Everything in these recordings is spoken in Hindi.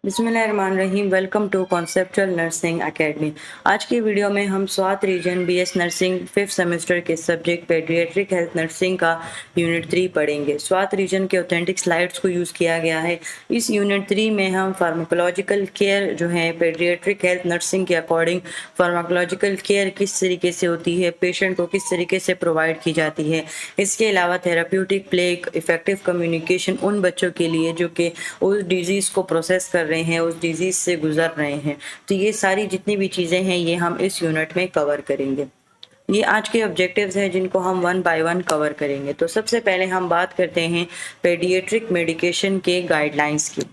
बिस्मिल्लाहिर्रहमानिर्रहीम। Welcome to conceptual nursing academy. आज की वीडियो में हम Swat region BS nursing 5th semester के सब्जेक्ट पेडियाट्रिक हेल्थ नर्सिंग का यूनिट 3 पढ़ेंगे। स्वात रीजन के ऑथेंटिक स्लाइड्स को यूज़ किया गया है। इस यूनिट 3 में हम फार्माकोलॉजिकल केयर जो है पेडियाट्रिक हेल्थ नर्सिंग के अकॉर्डिंग फार्माकोलॉजिकल केयर किस तरीके से होती है, पेशेंट को किस तरीके से प्रोवाइड की जाती है। इसके अलावा थेराप्यूटिक प्ले, इफेक्टिव कम्युनिकेशन उन बच्चों के लिए जो कि उस डिजीज़ को प्रोसेस कर रहे हैं, उस डिजीज़ से गुजर रहे हैं। तो ये सारी जितनी भी चीज़ें हैं ये हम इस यूनिट में कवर करेंगे। ये आज के ऑब्जेक्टिव्स हैं जिनको हम वन बाय वन कवर करेंगे। तो सबसे पहले हम बात करते हैं पेडियाट्रिक मेडिकेशन के गाइडलाइंस की।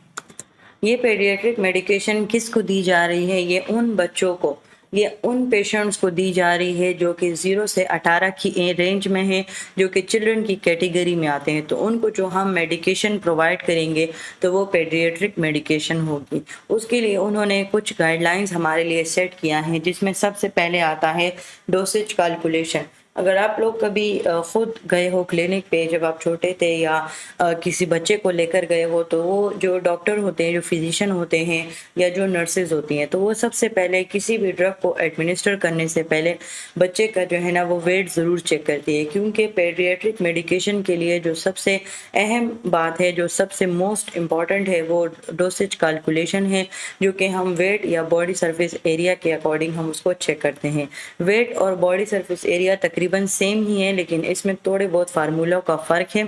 ये पेडियाट्रिक मेडिकेशन किसको दी जा रही है? ये उन बच्चों को, ये उन पेशेंट्स को दी जा रही है जो कि 0 से 18 की रेंज में हैं, जो कि चिल्ड्रन की कैटेगरी में आते हैं। तो उनको जो हम मेडिकेशन प्रोवाइड करेंगे तो वो पेडियाट्रिक मेडिकेशन होगी। उसके लिए उन्होंने कुछ गाइडलाइंस हमारे लिए सेट किया है, जिसमें सबसे पहले आता है डोसेज कैलकुलेशन। अगर आप लोग कभी खुद गए हो क्लिनिक पे, जब आप छोटे थे या किसी बच्चे को लेकर गए हो, तो वो जो डॉक्टर होते हैं, जो फिजिशियन होते हैं या जो नर्सेज होती हैं, तो वो सबसे पहले किसी भी ड्रग को एडमिनिस्टर करने से पहले बच्चे का जो है ना वो वेट ज़रूर चेक करती है। क्योंकि पेडियाट्रिक मेडिकेशन के लिए जो सबसे अहम बात है, जो सबसे मोस्ट इम्पॉर्टेंट है, वो डोसेज कैलकुलेशन है, जो कि हम वेट या बॉडी सरफेस एरिया के अकॉर्डिंग हम उसको चेक करते हैं। वेट और बॉडी सरफेस एरिया तकरीबन सेम ही है, लेकिन इसमें थोड़े बहुत फार्मूला का फ़र्क है,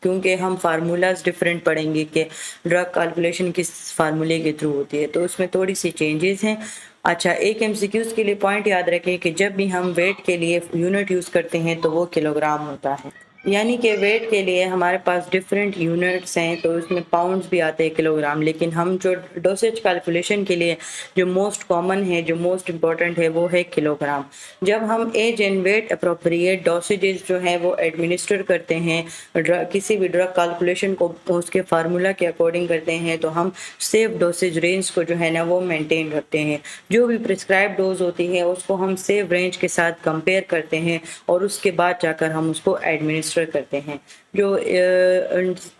क्योंकि हम फार्मूलाज डिफरेंट पढ़ेंगे कि ड्रग कैलकुलेशन किस फार्मूले के थ्रू होती है, तो उसमें थोड़ी सी चेंजेस हैं। अच्छा, एक एमसीक्यूज़ के लिए पॉइंट याद रखें कि जब भी हम वेट के लिए यूनिट यूज़ करते हैं तो वो किलोग्राम होता है। यानी कि वेट के लिए हमारे पास डिफरेंट यूनिट्स हैं, तो उसमें पाउंड्स भी आते हैं, किलोग्राम। लेकिन हम जो डोसेज कैलकुलेशन के लिए जो मोस्ट कॉमन है, जो मोस्ट इम्पॉर्टेंट है, वो है किलोग्राम। जब हम एज एंड वेट अप्रोप्रिएट डोसेजेस जो है वो एडमिनिस्टर करते हैं, किसी भी ड्रग कैलकुलेशन को उसके फार्मूला के अकॉर्डिंग करते हैं, तो हम सेफ डोसेज रेंज को जो है ना वो मेंटेन रखते हैं। जो भी प्रिस्क्राइब डोज होती है उसको हम सेफ रेंज के साथ कंपेयर करते हैं और उसके बाद जाकर हम उसको एडमिनिस्टर करते हैं। जो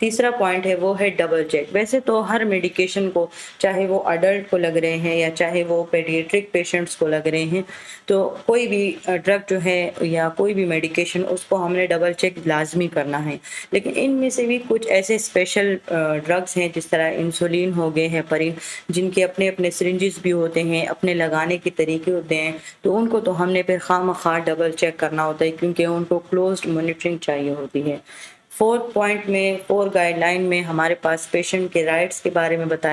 तीसरा पॉइंट है वो है डबल चेक। वैसे तो हर मेडिकेशन को, चाहे वो अडल्ट को लग रहे हैं या चाहे वो पेडियाट्रिक पेशेंट्स को लग रहे हैं, तो कोई भी ड्रग जो है या कोई भी मेडिकेशन, उसको हमने डबल चेक लाजमी करना है। लेकिन इनमें से भी कुछ ऐसे स्पेशल ड्रग्स हैं, जिस तरह इंसुलिन हो गए, हेपरिन, जिनके अपने अपने सिरिंजेस भी होते हैं, अपने लगाने के तरीके होते हैं, तो उनको तो हमने फिर खामखा डबल चेक करना होता है, क्योंकि उनको क्लोज्ड मॉनिटरिंग चाहिए होती है। फोर्थ पॉइंट में, 4 गाइडलाइन में हमारे पास पेशेंट के राइट्स के बारे में बताया